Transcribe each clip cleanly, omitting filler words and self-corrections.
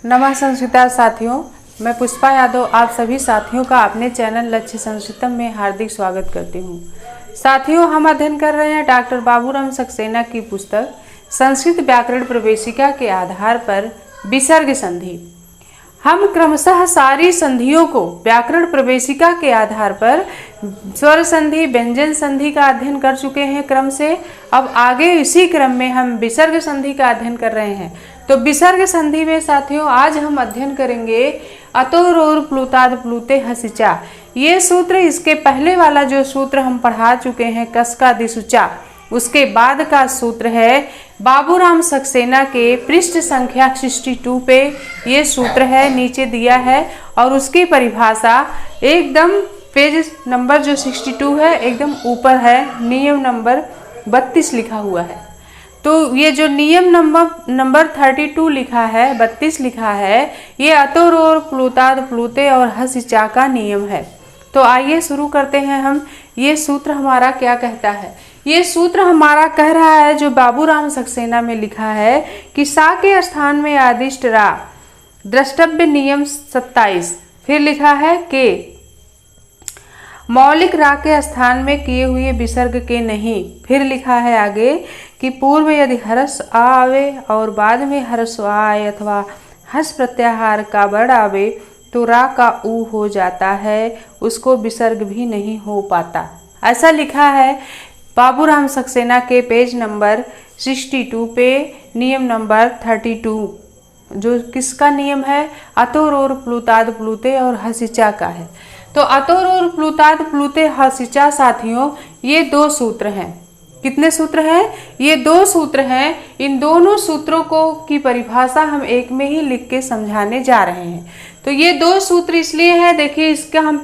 नमः संस्कृता साथियों, मैं पुष्पा यादव आप सभी साथियों का अपने चैनल लक्ष्य संस्कृतम में हार्दिक स्वागत करती हूँ। साथियों, हम अध्ययन कर रहे हैं डॉक्टर बाबूराम सक्सेना की पुस्तक संस्कृत व्याकरण प्रवेशिका के आधार पर विसर्ग संधि। हम क्रमशः सारी संधियों को व्याकरण प्रवेशिका के आधार पर स्वर संधि, व्यंजन संधि का अध्ययन कर चुके हैं क्रम से। अब आगे इसी क्रम में हम विसर्ग संधि का अध्ययन कर रहे हैं। तो विसर्ग संधि में साथियों आज हम अध्ययन करेंगे अतोरोर प्लुताद प्लुते हसिचा। ये सूत्र, इसके पहले वाला जो सूत्र हम पढ़ा चुके हैं कसका दिसुचा, उसके बाद का सूत्र है बाबूराम सक्सेना के पृष्ठ संख्या 62 पे ये सूत्र है, नीचे दिया है। और उसकी परिभाषा एकदम पेज नंबर जो 62 है एकदम ऊपर है, नियम नंबर 32 लिखा हुआ है। तो ये जो नियम नंबर 32 लिखा है, 32 लिखा है, ये अतोरोर प्लुताद प्लुते और हसिचा का नियम है। तो आइए शुरू करते हैं हम। ये सूत्र हमारा क्या कहता है? ये सूत्र हमारा कह रहा है, जो बाबूराम सक्सेना में लिखा है कि सा के स्थान में आदिष्ट रा, द्रष्टव्य नियम 27। फिर लिखा है के मौलिक रा के स्थान में किए हुए विसर्ग के नहीं। फिर लिखा है आगे कि पूर्व यदि हर्ष आ आवे और बाद में हर्ष आ आए अथवा हस प्रत्याहार का वर्ण आवे तो रा का ऊ हो जाता है, उसको विसर्ग भी नहीं हो पाता। ऐसा लिखा है बाबूराम सक्सेना के पेज नंबर 62 पे नियम नंबर 32, जो किसका नियम है? अतोरोर प्लुताद प्लुते और हसिचा का है। तो अतोरोर प्लुताद प्लुते हसिचा साथियों, ये दो सूत्र हैं। कितने सूत्र हैं? ये दो सूत्र हैं। इन दोनों सूत्रों को की परिभाषा हम एक में ही लिख के समझाने जा रहे हैं। तो ये दो सूत्र इसलिए है, देखिए इसका हम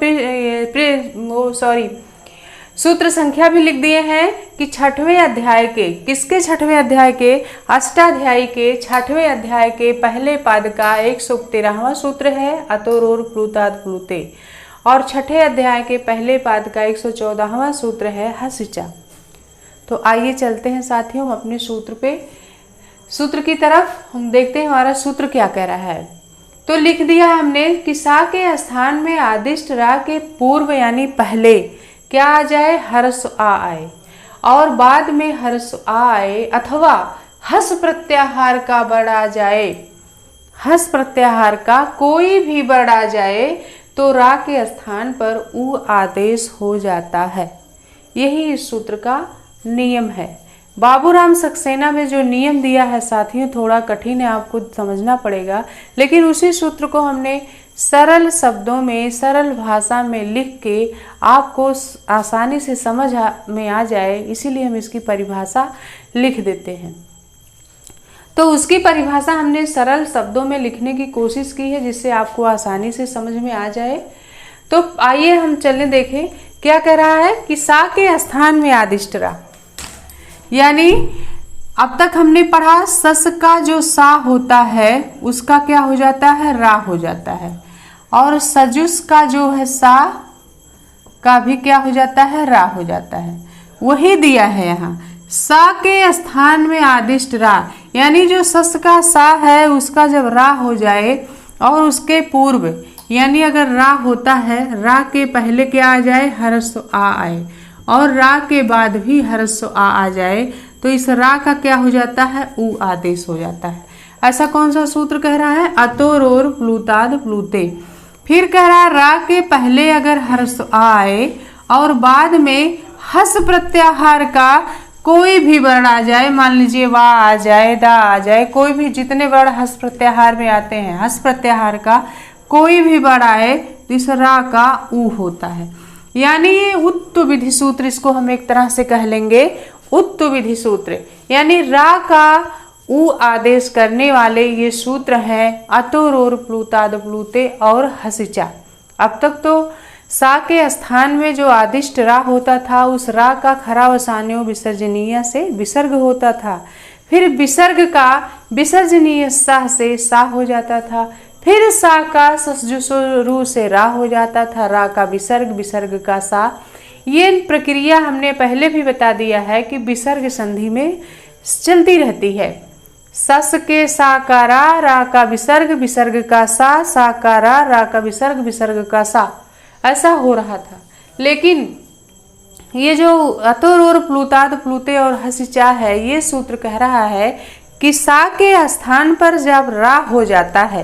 सूत्र संख्या भी लिख दिए हैं कि छठवें अध्याय के, किसके छठवें अध्याय के? अष्टाध्यायी के छठवें अध्याय के पहले पाद का 113वां सूत्र है अतोरोर प्लुताद प्लुते, और छठे अध्याय के पहले पाद का 114वां सूत्र है हसिचा। तो आइए चलते हैं साथियों अपने सूत्र की तरफ। हम देखते हैं हमारा सूत्र क्या कह रहा है। तो लिख दिया हमने कि सा के स्थान में आदिष्ट रा के पूर्व यानी पहले क्या आ जाए? हर्ष आ आए, और बाद में हर्ष आ आए अथवा हस प्रत्याहार का वर्ण आ जाए। हस प्रत्याहार का कोई भी वर्ण आ जाए तो रा के स्थान पर ऊ आदेश हो जाता है। यही इस सूत्र का नियम है। बाबूराम सक्सेना में जो नियम दिया है साथियों थोड़ा कठिन है, आपको समझना पड़ेगा, लेकिन उसी सूत्र को हमने सरल शब्दों में, सरल भाषा में लिख के आपको आसानी से समझ में आ जाए, इसीलिए हम इसकी परिभाषा लिख देते हैं। तो उसकी परिभाषा हमने सरल शब्दों में लिखने की कोशिश की है जिससे आपको आसानी से समझ में आ जाए। तो आइए हम चलने देखें क्या कह रहा है कि सा के स्थान में आदिष्ट रा, यानी अब तक हमने पढ़ा सस का जो सा होता है उसका क्या हो जाता है? रा हो जाता है, और सजुस का जो है सा का भी क्या हो जाता है? रा हो जाता है। वही दिया है यहाँ, सा के स्थान में आदिष्ट रा, यानी जो सस का सा है उसका जब रा हो जाए और उसके पूर्व यानी अगर रा होता है, रा के पहले क्या आ जाए? हर्ष आ आए, और रा के बाद भी हर्ष आ जाए तो इस रा का क्या हो जाता है? ऊ आदेश हो जाता है। ऐसा कौन सा सूत्र कह रहा है? अतोरोर प्लुताद प्लुते। फिर कह रहा है रा के पहले अगर हर्ष आए और बाद में हस प्रत्याहार का कोई भी वर्ण आ जाए, मान लीजिए वा आ जाए, दा आ जाए, कोई भी जितने वर्ण हस प्रत्याहार में आते हैं, हस प्रत्याहार का कोई भी वर्ण आए तो इस रा का ऊ होता है। यानी ये उत्तु विधि सूत्र, इसको हम एक तरह से कह लेंगे उत्तु विधि सूत्र, यानी रा का ऊ आदेश करने वाले ये सूत्र हैं अतोरोर प्लुताद प्लुते और हसिचा। अब तक तो सा के स्थान में जो आदिष्ट रा होता था उस रा का खरा वसान्यो विसर्जनीय से विसर्ग होता था, फिर विसर्ग का विसर्जनीय सा से सा हो जाता था, फिर सा का ससजुसु से रा हो जाता था, रा का विसर्ग, विसर्ग का सा। ये प्रक्रिया हमने पहले भी बता दिया है कि विसर्ग संधि में चलती रहती है। सस के सा का रा का विसर्ग, विसर्ग का सा का रा का विसर्ग, विसर्ग का सा, ऐसा हो रहा था। लेकिन ये जो अतोर और प्लूताद प्लूते और हसिचा है, ये सूत्र कह रहा है कि सा के स्थान पर जब रा हो जाता है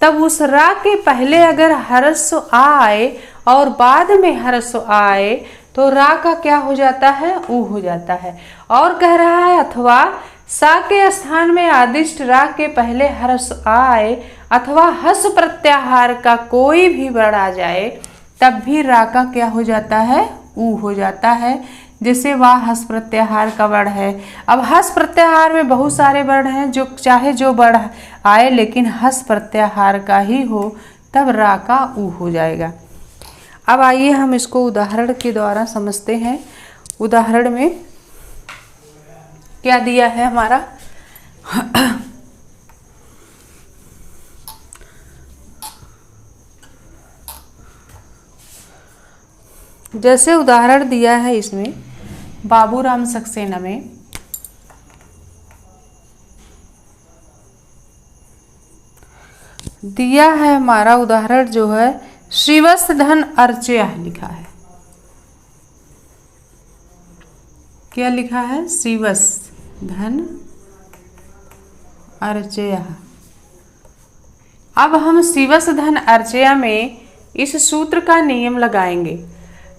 तब उस रा के पहले अगर हरस्व आ आए और बाद में हरस्व आ आए तो रा का क्या हो जाता है, ऊ हो जाता है। और कह रहा है अथवा सा के स्थान में आदिष्ट रा के पहले हरस्व आ आए अथवा हस प्रत्याहार का कोई भी वर्ण आ जाए तब भी रा का क्या हो जाता है, ऊ हो जाता है। जैसे वह हस प्रत्याहार का वर्ण है। अब हस प्रत्याहार में बहुत सारे वर्ण हैं, जो चाहे जो वर्ण आए लेकिन हस प्रत्याहार का ही हो तब रा का ऊ हो जाएगा। अब आइए हम इसको उदाहरण के द्वारा समझते हैं। उदाहरण में क्या दिया है हमारा, जैसे उदाहरण दिया है इसमें बाबूराम सक्सेना में दिया है हमारा उदाहरण जो है श्रीवत्स धन अर्चय लिखा है। क्या लिखा है, श्रीवत्स धन अर्चय। अब हम श्रीवत्स धन अर्चय में इस सूत्र का नियम लगाएंगे।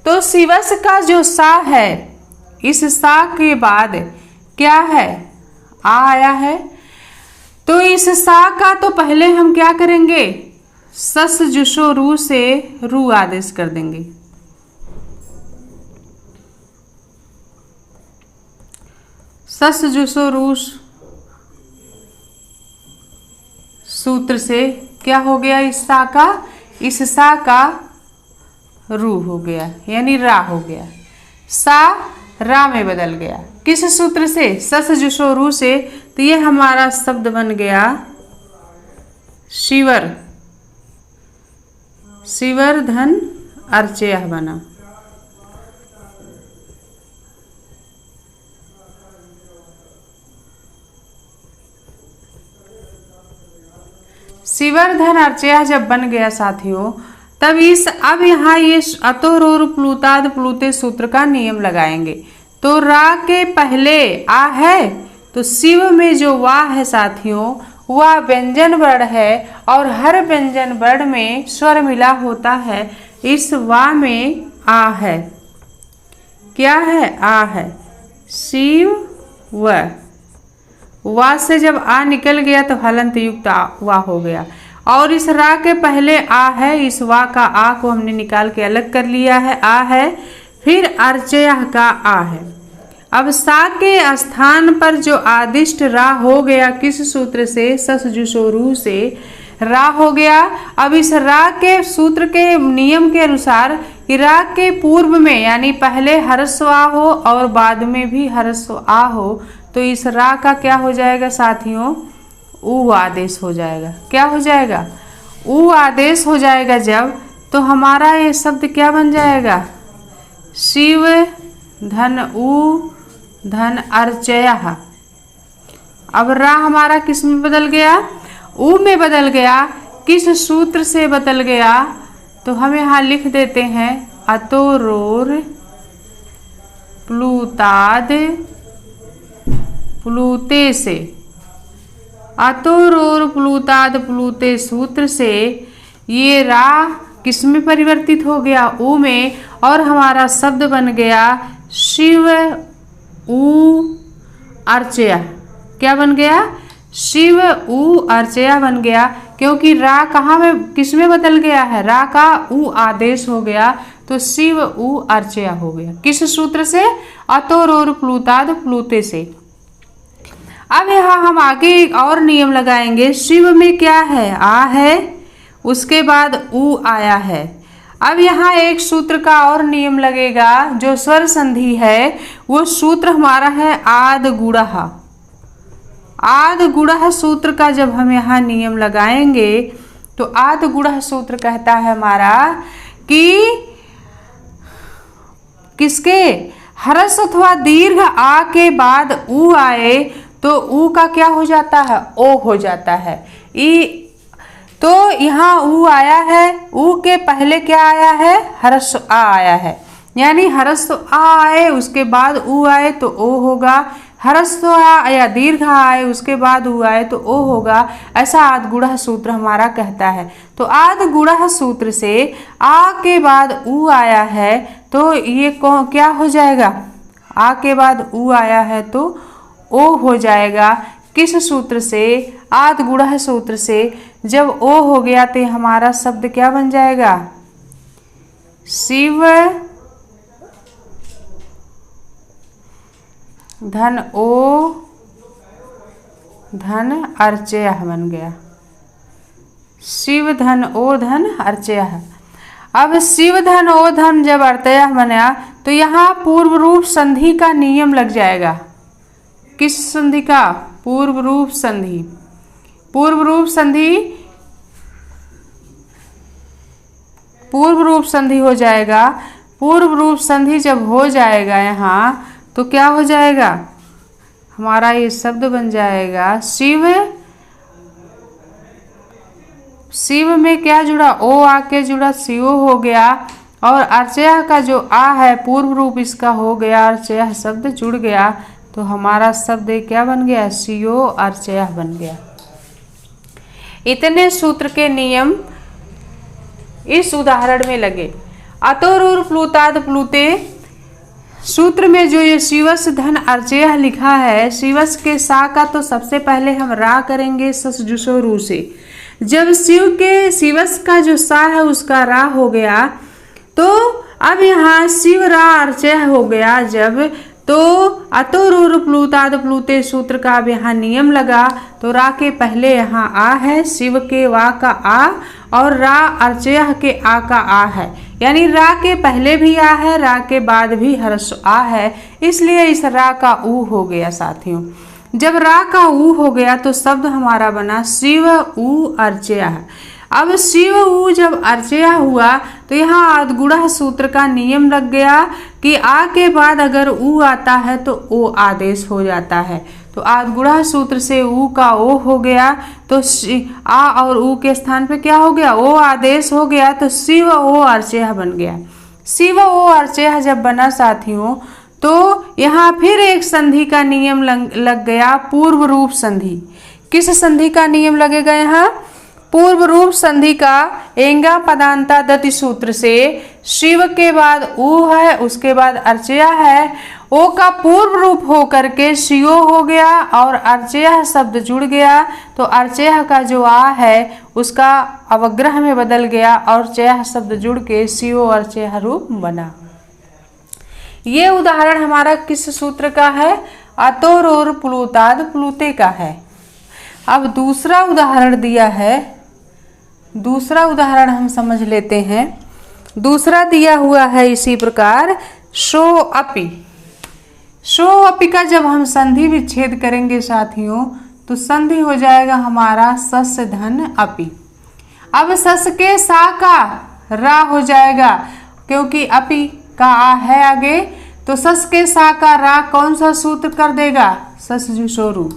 तो श्रीवत्स का जो सा है, इस सा के बाद क्या है, आ आया है, तो इस सा का तो पहले हम क्या करेंगे, सस जुशो रू से रू आदेश कर देंगे। सस जुशो रू सूत्र से क्या हो गया, इस सा का रू हो गया, यानी रा हो गया। सा रा में बदल गया, किस सूत्र से, सस जुशो रू से। तो ये हमारा शब्द बन गया शिवर, शिवर धन अर्चय बना। शिवर धन अर्चय जब बन गया साथियों, तब अब यहाँ ये अतोर और प्लूताद प्लूते सूत्र का नियम लगाएंगे। तो रा के पहले आ है तो शिव में जो वा है साथियों, वह व्यंजन वर्ण है और हर व्यंजन वर्ण में स्वर मिला होता है। इस वा में आ है, क्या है, आ है, शिव वा से जब आ निकल गया तो हलंत युक्त वा हो गया। और इस रा के पहले आ है, इस वा का आ को हमने निकाल के अलग कर लिया है, आ है, फिर अर्चय का आ है। अब सा के स्थान पर जो आदिष्ट रा हो गया, किस सूत्र से, सस जुशो रू से रा हो गया। अब इस रा के सूत्र के नियम के अनुसार रा के पूर्व में यानी पहले हरस्व आ हो और बाद में भी हरस्व आ हो तो इस रा का क्या हो जाएगा साथियों, ऊ आदेश हो जाएगा। क्या हो जाएगा, ऊ आदेश हो जाएगा जब, तो हमारा ये शब्द क्या बन जाएगा, शिव धन ऊ धन अर्चय। अब रा हमारा किस में बदल गया, ऊ में बदल गया। किस सूत्र से बदल गया, तो हम यहाँ लिख देते हैं अतोरोर प्लूताद प्लूते से। अतोरोर प्लूताद प्लूते सूत्र से ये रा किस में परिवर्तित हो गया, ऊ में, और हमारा शब्द बन गया शिव ऊ अर्चय। क्या बन गया, शिव ऊ अर्चय बन गया, क्योंकि रा कहाँ में किस में बदल गया है, रा का ऊ आदेश हो गया तो शिव ऊ अर्चय हो गया। किस सूत्र से, अतोरोर प्लूताद प्लूते से। अब यहाँ हम आगे एक और नियम लगाएंगे। शिव में क्या है, आ है, उसके बाद ऊ आया है। अब यहाँ एक सूत्र का और नियम लगेगा, जो स्वर संधि है वो सूत्र हमारा है आद गुणः। आद गुणः सूत्र का जब हम यहाँ नियम लगाएंगे तो आद गुणः सूत्र कहता है हमारा कि किसके, हरस अथवा दीर्घ आ के बाद ऊ आए तो ऊ का क्या हो जाता है, ओ हो जाता है। ई तो यहाँ ऊ आया है, ऊ के पहले क्या आया है, ह्रस्व आ आया है, यानी ह्रस्व आ आए उसके बाद ऊ आए तो ओ होगा, ह्रस्व आ या दीर्घ आए उसके बाद ऊ आए तो ओ होगा। ऐसा आदगुणः सूत्र हमारा कहता है। तो आदगुणः सूत्र से आ के बाद ऊ आया है तो ये क्या हो जाएगा, आ के बाद ऊ आया है तो ओ हो जाएगा। किस सूत्र से, आदगुणः सूत्र से। जब ओ हो गया तो हमारा शब्द क्या बन जाएगा, शिव धन ओ धन अर्चयः बन गया, शिव धन ओ धन अर्चयः। अब शिव धन ओ धन जब अर्चयः बना तो यहाँ पूर्व रूप संधि का नियम लग जाएगा। किस संधि का, पूर्व रूप संधि। पूर्व रूप संधि, पूर्व रूप संधि हो जाएगा। पूर्व रूप संधि जब हो जाएगा यहाँ तो क्या हो जाएगा, हमारा ये शब्द बन जाएगा शिव। शिव में क्या जुड़ा, ओ आके जुड़ा, शिव हो गया। और अर्चयः का जो आ है पूर्व रूप इसका हो गया, अर्चयः शब्द जुड़ गया तो हमारा शब्द क्या बन गया, शियो अर्चयः बन गया। इतने सूत्र के नियम इस उदाहरण में लगे। अतोरुर प्लुताद प्लुते सूत्र में जो ये शिवस धन अर्चयः लिखा है, शिवस के सा का तो सबसे पहले हम रा करेंगे सस जुसो रू से। जब शिव के शिवस का जो सा है उसका रा हो गया तो अब यहाँ शिव रा अर्चयः हो गया। जब तो अतोरुर प्लुताद प्लुते सूत्र का अब यहाँ नियम लगा तो रा के पहले यहाँ आ है, शिव के वा का आ और रा अर्चयः के आ का आ है, यानी रा के पहले भी आ है, रा के बाद भी ह्रस्व आ है, इसलिए इस रा का ऊ हो गया साथियों। जब रा का ऊ हो गया तो शब्द हमारा बना शिव ऊ अर्चयः। अब शिव ऊ जब अर्चयः हुआ तो यहाँ आदगुणः सूत्र का नियम लग गया कि आ के बाद अगर ऊ आता है तो ओ आदेश हो जाता है। तो आदगुणः सूत्र से ऊ का ओ हो गया तो आ और ऊ के स्थान पे क्या हो गया, ओ आदेश हो गया तो शिव ओ अर्चयः बन गया। शिव ओ अर्चयः जब बना साथियों तो यहाँ फिर एक संधि का नियम लग गया, पूर्व रूप संधि। किस संधि का नियम लगेगा यहाँ, पूर्व रूप संधि का एंगा पदांता दति सूत्र से शिव के बाद ऊ है उसके बाद अर्चयः है, ओ का पूर्व रूप हो करके शियो हो गया और अर्चयः शब्द जुड़ गया तो अर्चयः का जो आ है उसका अवग्रह में बदल गया और अर्चयः शब्द जुड़ के शियो अर्चयः रूप बना। ये उदाहरण हमारा किस सूत्र का है, अतोरुर प्लुताद प्लुते का है। अब दूसरा उदाहरण दिया है, दूसरा उदाहरण हम समझ लेते हैं। दूसरा दिया हुआ है इसी प्रकार, शो अपि। शो अपि का जब हम संधि विच्छेद करेंगे साथियों तो संधि हो जाएगा हमारा सस धन अपि। अब सस के सा का रा हो जाएगा क्योंकि अपि का आ है आगे, तो सस के सा का रा कौन सा सूत्र कर देगा, सस जुसोरू।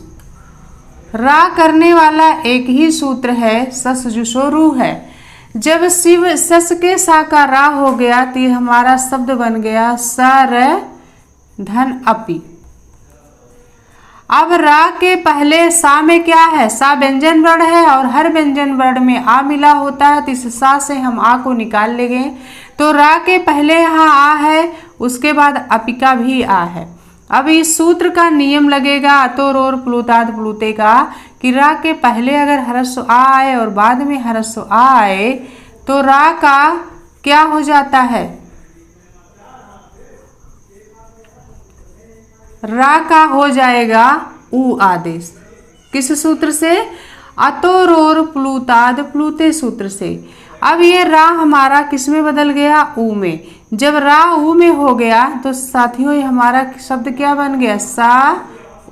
रा करने वाला एक ही सूत्र है, सस जुसोरू है। जब शिव सस के सा का रा हो गया तो हमारा शब्द बन गया सर धन अपि। अब रा के पहले सा में क्या है, सा व्यंजन वर्ण है और हर व्यंजन वर्ण में आ मिला होता है तो इस सा से हम आ को निकाल लेंगे। तो रा के पहले यहाँ आ है उसके बाद अपि का भी आ है। अब इस सूत्र का नियम लगेगा अतोरुर प्लुताद प्लुते का कि रा के पहले अगर ह्रस्व आ आए और बाद में ह्रस्व आ आए तो रा का क्या हो जाता है, रा का हो जाएगा ऊ आदेश। किस सूत्र से, अतोरुर प्लुताद प्लुते सूत्र से। अब ये रा हमारा किस में बदल गया, ऊ में। जब रा ऊ में हो गया तो साथियों ये हमारा शब्द क्या बन गया, सा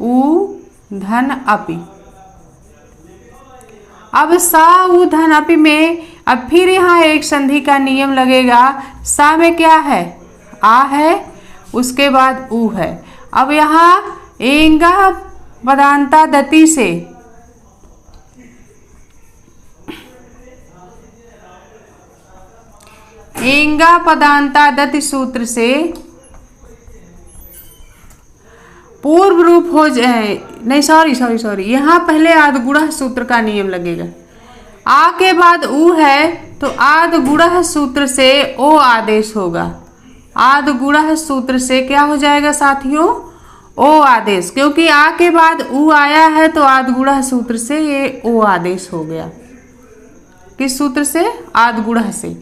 ऊ धन अपि। अब सा ऊ धन अपि में अब फिर यहाँ एक संधि का नियम लगेगा। सा में क्या है, आ है उसके बाद ऊ है। अब यहाँ एंगा पदांता दति से एंगा पदांता दति सूत्र से पूर्व रूप हो जाए, नहीं सॉरी यहाँ पहले आदगुणः सूत्र का नियम लगेगा। आ के बाद उ है तो आदगुणः सूत्र से ओ आदेश होगा। आदगुणः सूत्र से क्या हो जाएगा साथियों? ओ आदेश, क्योंकि आ के बाद उ आया है तो आदगुणः सूत्र से ये ओ आदेश हो गया। किस सूत्र से? आदगुणः से।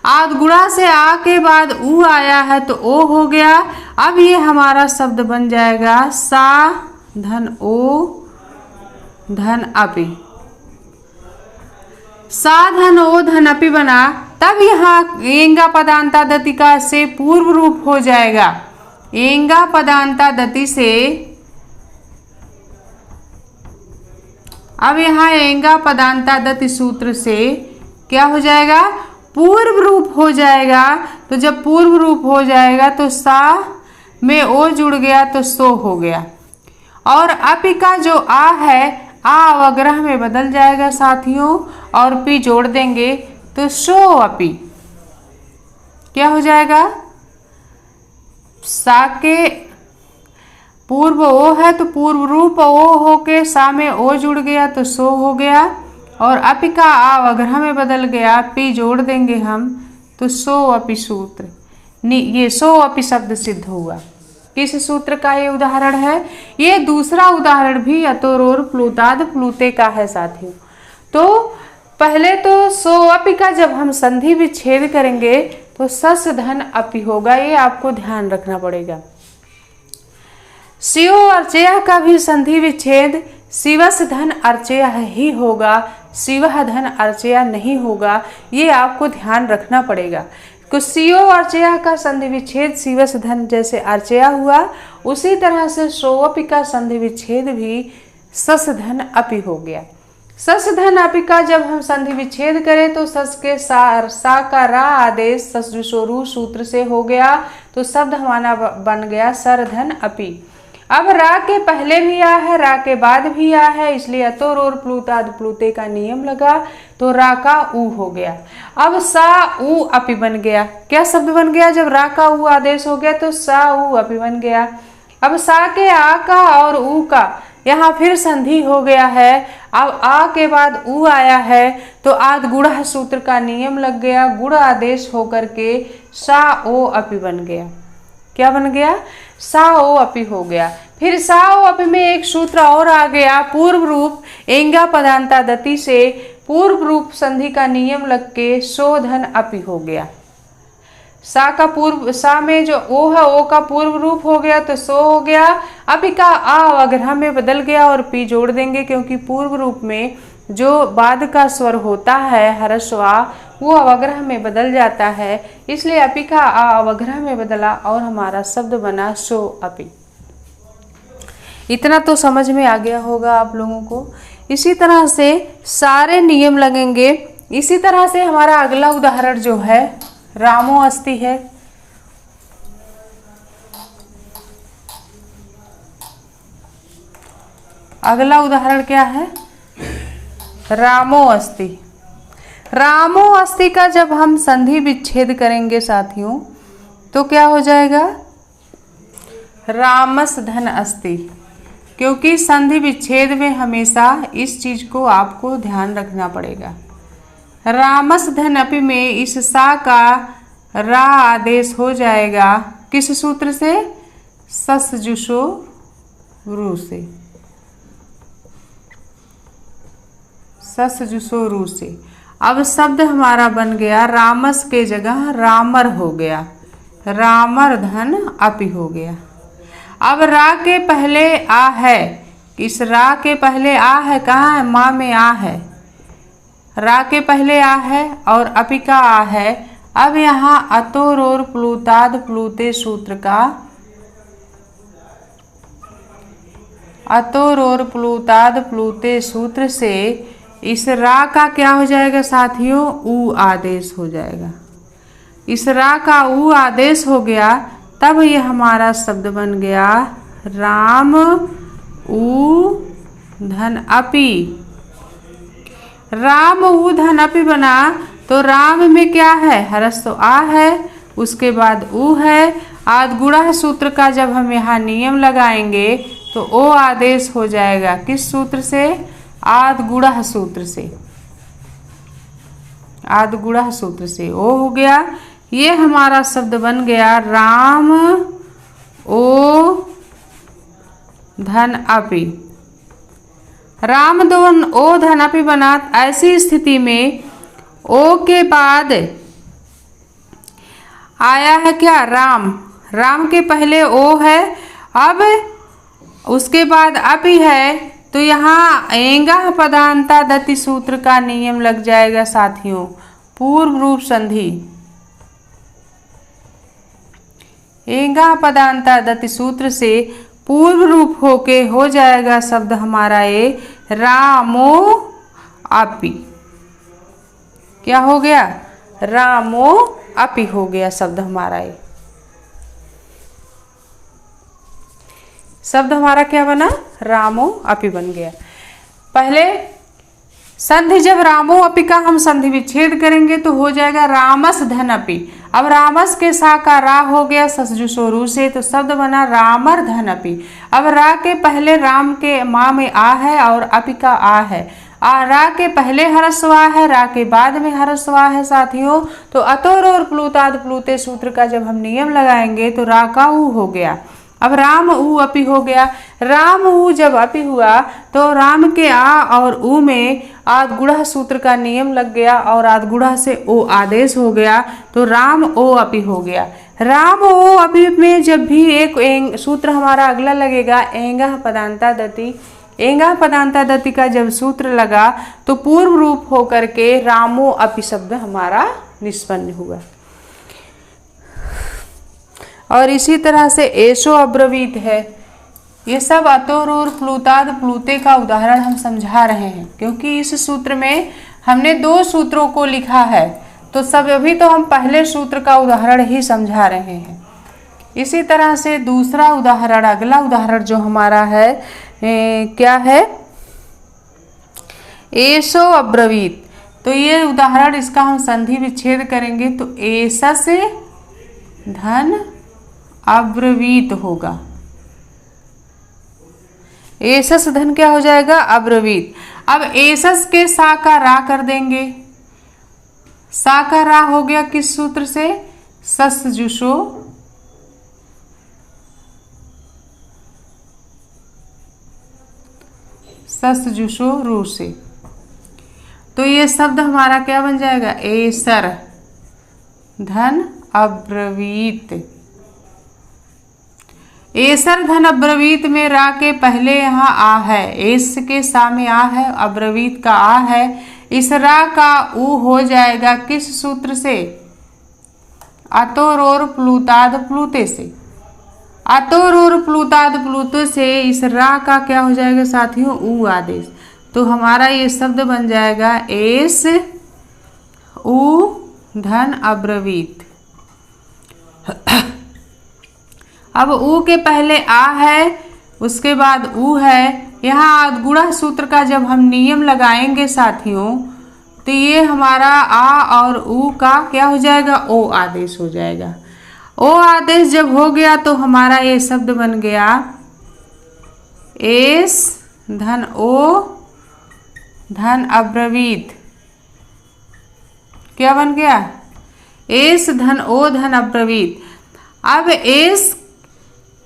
आदगुणा से आ के बाद उ आया है तो ओ हो गया। अब ये हमारा शब्द बन जाएगा सा धन ओ धन अपि। सा धन ओ धन अपि बना, तब यहाँ एंगा पदांता दति का से पूर्व रूप हो जाएगा। एंगा पदांता दति से अब यहाँ एंगा पदांता दति सूत्र से क्या हो जाएगा? पूर्व रूप हो जाएगा। तो जब पूर्व रूप हो जाएगा तो सा में ओ जुड़ गया तो सो हो गया। और अपि का जो आ है, आ अवग्रह में बदल जाएगा साथियों, और पी जोड़ देंगे तो सो अपि क्या हो जाएगा? सा के पूर्व ओ है तो पूर्व रूप ओ होके सा में ओ जुड़ गया तो सो हो गया। और अपि का आ अवग्रह में बदल गया, पी जोड़ देंगे हम तो सो अपि सूत्र। ये सो अपि शब्द सिद्ध हुआ। किस सूत्र का ये उदाहरण है? ये दूसरा उदाहरण भी अतोरोर प्लुताद प्लुते का है साथियों। तो पहले तो सो अपि का जब हम संधि विच्छेद करेंगे तो सस धन अपि होगा, ये आपको ध्यान रखना पड़ेगा। शिव अर्चया का भी संधि विच्छेद शिवस धन अर्चया ही होगा, शिवः धन अर्चया नहीं होगा, ये आपको ध्यान रखना पड़ेगा। तो शिव अर्चया का संधि विच्छेद शिवस धन जैसे अर्चया हुआ, उसी तरह से सोअपि का संधि विच्छेद भी सस धन अपि हो गया। सस धन अपि का जब हम संधि विच्छेद करें तो सस के सा का रा आदेश ससजुषोरु सूत्र से हो गया, तो शब्द हमारा बन गया सर धन अपि। अब रा के पहले भी आ है, रा के बाद भी आ है, इसलिए अतोरोर प्लुताद प्लुते का नियम लगा तो रा का ऊ हो गया। अब सा ऊ अपि बन गया। क्या शब्द बन गया? जब रा का ऊ आदेश हो गया तो सा ऊ अपि बन गया। अब सा के आ का और ऊ का यहाँ फिर संधि हो गया है। अब आ के बाद ऊ आया है तो आद गुणः सूत्र का नियम लग गया, गुण आदेश होकर के सा ओ अपि बन गया। क्या बन गया? सा ओ अपि हो गया। फिर सा ओ अपि में एक सूत्र और आ गया, पूर्व रूप एंगा पदांता दति से पूर्व रूप संधि का नियम लग के सो धन अपि हो गया। सा का पूर्व, सा में जो ओ है ओ का पूर्व रूप हो गया तो सो हो गया। अपि का आ अवग्रह में बदल गया और पी जोड़ देंगे, क्योंकि पूर्व रूप में जो बाद का स्वर होता है हरस्वा वो अवग्रह में बदल जाता है, इसलिए अपि का आ अवग्रह में बदला और हमारा शब्द बना सो अपि। इतना तो समझ में आ गया होगा आप लोगों को। इसी तरह से सारे नियम लगेंगे। इसी तरह से हमारा अगला उदाहरण जो है रामो अस्ति है। अगला उदाहरण क्या है? रामो अस्ति। रामो अस्ति का जब हम संधि विच्छेद करेंगे साथियों तो क्या हो जाएगा? रामस धन अस्ति। क्योंकि संधि विच्छेद में हमेशा इस चीज को आपको ध्यान रखना पड़ेगा। रामस धन अपि में इस सा का रा आदेश हो जाएगा किस सूत्र से? ससजुषो रू से। ससजुषो रू से। अब शब्द हमारा बन गया रामस के जगह रामर हो गया, रामर धन अपि हो गया। अब रा के पहले आ है, इस रा के पहले आ है, कहाँ है? माँ में आ है। रा के पहले आ है और अपि का आ है। अब यहाँ अतोरोर प्लुताद प्लुते सूत्र का, अतोरोर प्लुताद प्लुते सूत्र से इस रा का क्या हो जाएगा साथियों? ऊ आदेश हो जाएगा। इस रा का ऊ आदेश हो गया, तब ये हमारा शब्द बन गया राम ऊ धन अपि। राम ऊ धन अपि बना तो राम में क्या है, हरस तो आ है, उसके बाद ऊ है। आदगुणा सूत्र का जब हम यहाँ नियम लगाएंगे तो ओ आदेश हो जाएगा, किस सूत्र से, आदगुणा सूत्र से, आदगुणा सूत्र से ओ हो गया। ये हमारा शब्द बन गया राम ओ धन अपि। राम दोन ओ धन अपि बना। ऐसी स्थिति में ओ के बाद आया है क्या, राम। राम के पहले ओ है, अब उसके बाद अपि है, तो यहाँ एंगा पदांता दति सूत्र का नियम लग जाएगा साथियों, पूर्व रूप संधि। एंगा पदांता दति सूत्र से पूर्व रूप होके हो जाएगा शब्द हमारा ये रामो अपि। क्या हो गया, रामो अपि हो गया शब्द हमारा। ये शब्द हमारा क्या बना, रामो अपि बन गया। पहले संधि जब रामो अपि का हम संधि विच्छेद करेंगे तो हो जाएगा रामस धन अपि। अब रामस के सा का रा हो गया ससजुसोरू से, तो शब्द बना रामर धन अपि। अब रा के पहले राम के माँ में आ है और अपि का आ है। रा के पहले हरस्वा है, रा के बाद में हरस्वा है साथियों। तो अतोर और प्लूताद प्लूते सूत्र का जब हम नियम लगाएंगे तो रा का ऊ हो गया। अब राम ऊ अपि हो गया। राम ऊ जब अपि हुआ तो राम के आ और ऊ में आदगुणा सूत्र का नियम लग गया और आदगुणा से ओ आदेश हो गया, तो राम ओ अपि हो गया। राम ओ अपि में जब भी एक सूत्र हमारा अगला लगेगा एंगा पदांता दति। एंगा पदांता दति का जब सूत्र लगा तो पूर्व रूप होकर के रामो अपि शब्द हमारा निष्पन्न हुआ। और इसी तरह से एसो अब्रवीत है। ये सब अतोर और प्लूताद प्लूते का उदाहरण हम समझा रहे हैं, क्योंकि इस सूत्र में हमने दो सूत्रों को लिखा है, तो सब अभी तो हम पहले सूत्र का उदाहरण ही समझा रहे हैं। इसी तरह से दूसरा उदाहरण, अगला उदाहरण जो हमारा है क्या है, एसो अब्रवीत। तो ये उदाहरण इसका हम संधि विच्छेद करेंगे तो एसस धन अब्रवीत होगा। एसस धन क्या हो जाएगा, अब्रवीत। अब एसस के सा का रा कर देंगे। सा का रा हो गया किस सूत्र से, ससजुसो ससजुसो रू से। तो ये शब्द हमारा क्या बन जाएगा, एसर धन अब्रवीत। एसर धन अब्रवीत में रा के पहले यहाँ आ है, एस के सा में आ है, अब्रवीत का आ है। इस रा का ऊ हो जाएगा किस सूत्र से, अतोर और प्लूताद प्लूते से। अतोर और प्लूताद प्लूते से इस रा का क्या हो जाएगा साथियों, ऊ आदेश। तो हमारा ये शब्द बन जाएगा एस ऊ धन अब्रवीत। अब ऊ के पहले आ है, उसके बाद ऊ है। यहाँ आदगुणा सूत्र का जब हम नियम लगाएंगे साथियों तो ये हमारा आ और ऊ का क्या हो जाएगा, ओ आदेश हो जाएगा। ओ आदेश जब हो गया तो हमारा ये शब्द बन गया एस धन ओ धन अब्रवीत। क्या बन गया, एस धन ओ धन अब्रवीत। अब एस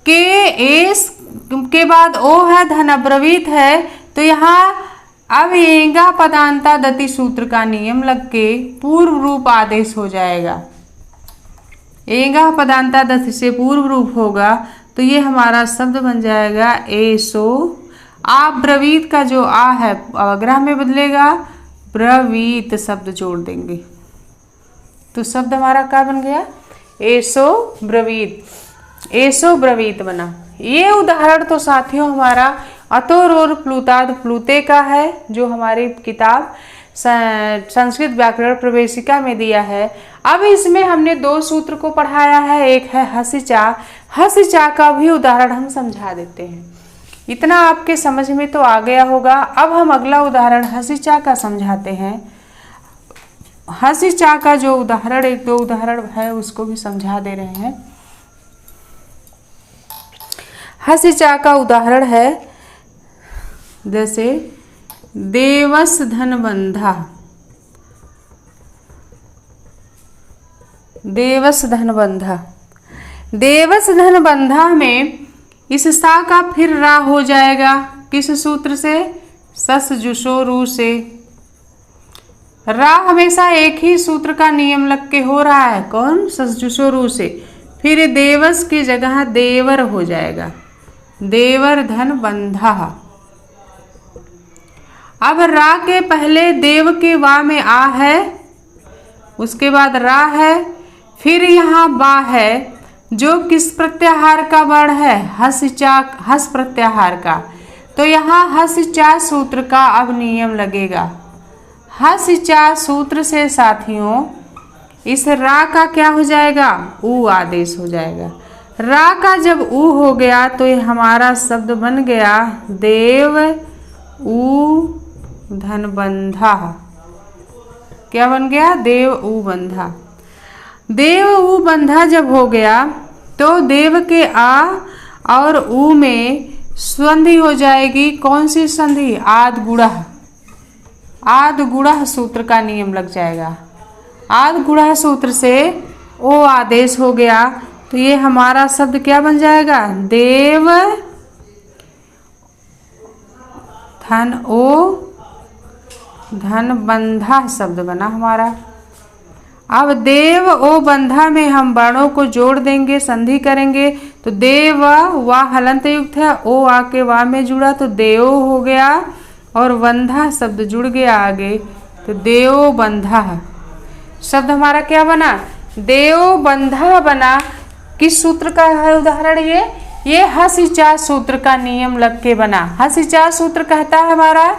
के बाद ओ है, धन अब्रवीत है, तो यहाँ अब एंगा पदांता दति सूत्र का नियम लग के पूर्व रूप आदेश हो जाएगा। एंगा पदांता दति से पूर्व रूप होगा तो ये हमारा शब्द बन जाएगा एसो। ब्रवीत का जो आ है अवग्रह में बदलेगा, ब्रवीत शब्द जोड़ देंगे तो शब्द हमारा क्या बन गया, एसो ब्रवीत। एसो ब्रवीत बना। ये उदाहरण तो साथियों हमारा अतोर और प्लूताद प्लूते का है, जो हमारी किताब संस्कृत व्याकरण प्रवेशिका में दिया है। अब इसमें हमने दो सूत्र को पढ़ाया है, एक है हसिचा। हसिचा का भी उदाहरण हम समझा देते हैं। इतना आपके समझ में तो आ गया होगा। अब हम अगला उदाहरण हंसी चा का समझाते हैं। हंसी चा का जो उदाहरण, एक दो उदाहरण है उसको भी समझा दे रहे हैं। हंसी चा का उदाहरण है जैसे देवस धनबंधा। देवस धनबंधा, देवस धनबंधा में इस सा का फिर रा हो जाएगा किस सूत्र से? सस जुसो रू से। रा हमेशा एक ही सूत्र का नियम लग के हो रहा है, कौन? सस जुसो रू से। फिर देवस की जगह देवर हो जाएगा, देवर धनबंधा। अब रा के पहले देव के वा में आ है, उसके बाद रा है, फिर यहाँ बा है जो किस प्रत्याहार का वर्ण है? हसिचा, हस प्रत्याहार का। तो यहाँ हसिचा सूत्र का अब नियम लगेगा। हसिचा सूत्र से साथियों इस रा का क्या हो जाएगा? ऊ आदेश हो जाएगा। रा का जब ऊ हो गया तो ये हमारा शब्द बन गया देव ऊ धनबंधा। क्या बन गया? देव ऊ बंधा। देव ऊ बंधा जब हो गया तो देव के आ और ऊ में संधि हो जाएगी। कौन सी संधि? आद गुणः। आद गुणः सूत्र का नियम लग जाएगा। आद गुणः सूत्र से ओ आदेश हो गया तो ये हमारा शब्द क्या बन जाएगा? देव धन ओ धनबंधा शब्द बना हमारा। अब देव ओ बंधा में हम वर्णों को जोड़ देंगे, संधि करेंगे तो देव वा हलंत युक्त है, ओ आके वा में जुड़ा तो देव हो गया और बंधा शब्द जुड़ गया आगे तो देव बंधा शब्द हमारा क्या बना? देव बंधा बना। किस सूत्र का है उदाहरण? ये हसिचा सूत्र का नियम लग के बना। हसिचा सूत्र कहता है हमारा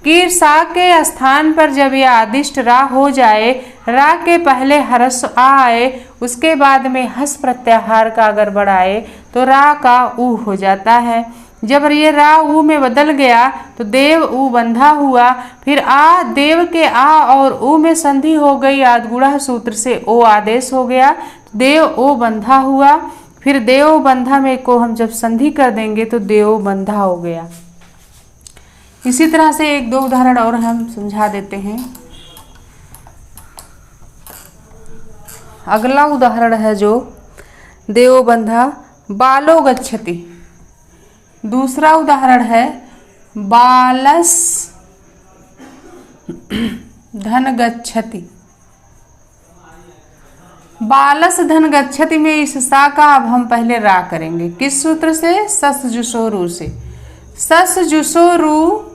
कि सा के स्थान पर जब यह आदिष्ट रा हो जाए, रा के पहले हरस आ आए, उसके बाद में हस प्रत्याहार का अगर बढ़ाए तो रा का ऊ हो जाता है। जब ये रा ऊ में बदल गया तो देव ऊ बंधा हुआ। फिर आ, देव के आ और ऊ में संधि हो गई आदगुणा सूत्र से ओ आदेश हो गया, देव ओ बंधा हुआ। फिर देव बंधा में को हम जब संधि कर देंगे तो देव बंधा हो गया। इसी तरह से एक दो उदाहरण और हम समझा देते हैं। अगला उदाहरण है जो देवबंधा बालो गच्छति। दूसरा उदाहरण है बालस धन गच्छति। बालस धन गच्छति में इस सा का अब हम पहले रा करेंगे। किस सूत्र से? सस जुसो रू से। सस जुसो रू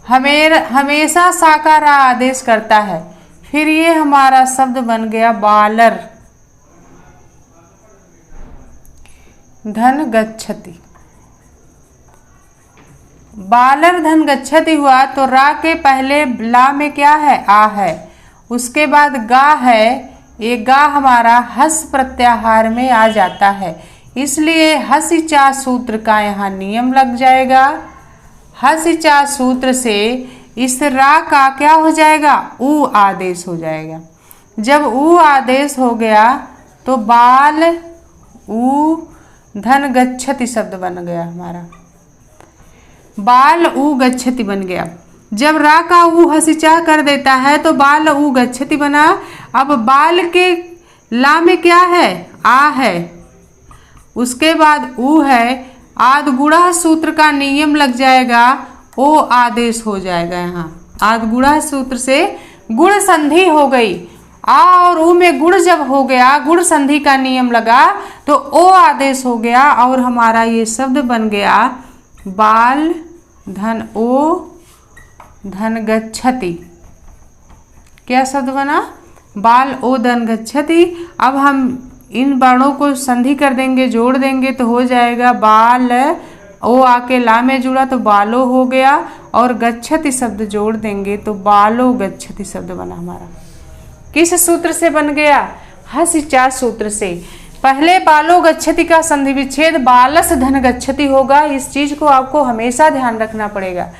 हमेशा सा का रा आदेश करता है। फिर ये हमारा शब्द बन गया बालर धन गच्छति। बालर धन गच्छति हुआ तो रा के पहले ला में क्या है? आ है, उसके बाद गा है। ये गा हमारा हस प्रत्याहार में आ जाता है, इसलिए हसिचा सूत्र का यहाँ नियम लग जाएगा। हसिचा सूत्र से इस रा का क्या हो जाएगा? ऊ आदेश हो जाएगा। जब ऊ आदेश हो गया तो बाल ऊ धन गच्छति शब्द बन गया हमारा। बाल ऊ गच्छति बन गया। जब रा का ऊ हसिचा कर देता है तो बाल ऊ गच्छति बना। अब बाल के ला में क्या है? आ है, उसके बाद ऊ है। आद गुणा सूत्र का नियम लग जाएगा, ओ आदेश हो जाएगा। यहाँ आद गुणा सूत्र से गुण संधि हो गई। आ और ऊ में गुण जब हो गया, गुण संधि का नियम लगा तो ओ आदेश हो गया और हमारा ये शब्द बन गया बाल धन ओ धन गच्छति। क्या शब्द बना? बाल ओ धन गच्छति। अब हम इन वर्णों को संधि कर देंगे, जोड़ देंगे तो हो जाएगा बाल, ओ आके ला में जुड़ा तो बालो हो गया और गच्छति शब्द जोड़ देंगे तो बालो गच्छति शब्द बना हमारा। किस सूत्र से बन गया? हसिचा सूत्र से। पहले बालो गच्छति का संधि विच्छेद बालस धन गच्छति होगा। इस चीज को आपको हमेशा ध्यान रखना पड़ेगा।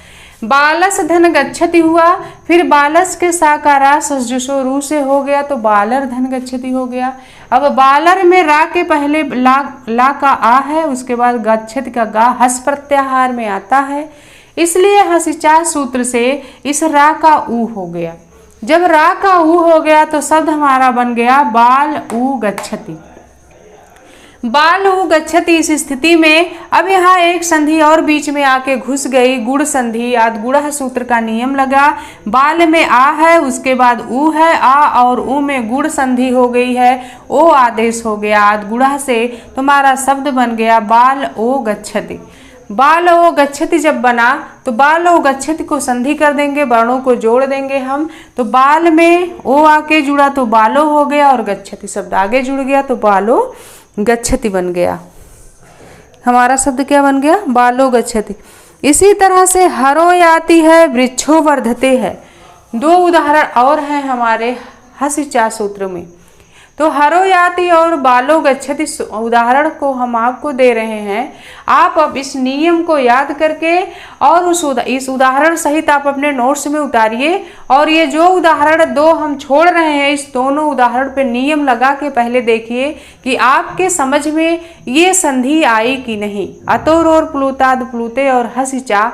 बालस धन गच्छति हुआ, फिर बालस के साकारा ससजुषो रू से हो गया तो बालर धन गच्छति हो गया। अब बालर में रा के पहले ला का आ है, उसके बाद गच्छति का गा हस प्रत्याहार में आता है, इसलिए हसिचा सूत्र से इस रा का ऊ हो गया। जब रा का ऊ हो गया तो शब्द हमारा बन गया बाल ऊ गच्छति। बाल ऊ गच्छति। इस स्थिति में अब यहाँ एक संधि और बीच में आके घुस गई, गुड़ संधि। आदगुड़ा सूत्र का नियम लगा। बाल में आ है, उसके बाद ऊ है, आ और ऊ में गुड़ संधि हो गई है, ओ आदेश हो गया। आदगुड़ा से तुम्हारा शब्द बन गया बाल ओ गच्छति। बाल ओ गच्छति जब बना तो बाल ओ गच्छति को संधि कर देंगे, वर्णों को जोड़ देंगे हम। तो बाल में ओ आके जुड़ा तो बालो हो गया और गच्छति शब्द आगे जुड़ गया तो बालो गच्छति बन गया। हमारा शब्द क्या बन गया? बालो गच्छति। इसी तरह से हरो याति है, वृक्षो वर्धते है। दो उदाहरण और हैं हमारे हसिचा सूत्र में। तो हरो याति और बालो गच्छति उदाहरण को हम आपको दे रहे हैं। आप अब इस नियम को याद करके और इस उदाहरण सहित आप अपने नोट्स में उतारिए। और ये जो उदाहरण दो हम छोड़ रहे हैं, इस दोनों उदाहरण पे नियम लगा के पहले देखिए कि आपके समझ में ये संधि आई कि नहीं। अतोर और प्लुताद प्लुते और हसिचा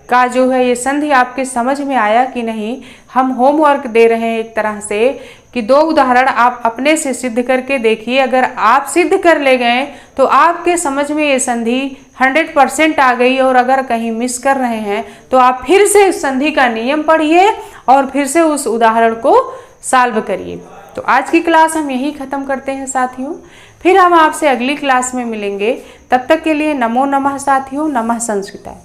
का जो है ये संधि आपके समझ में आया कि नहीं। हम होमवर्क दे रहे हैं एक तरह से कि दो उदाहरण आप अपने से सिद्ध करके देखिए। अगर आप सिद्ध कर ले गए तो आपके समझ में ये संधि 100% आ गई। और अगर कहीं मिस कर रहे हैं तो आप फिर से उस संधि का नियम पढ़िए और फिर से उस उदाहरण को सॉल्व करिए। तो आज की क्लास हम यही ख़त्म करते हैं साथियों। फिर हम आपसे अगली क्लास में मिलेंगे। तब तक के लिए नमो नमः साथियों। नमः संस्कृताय।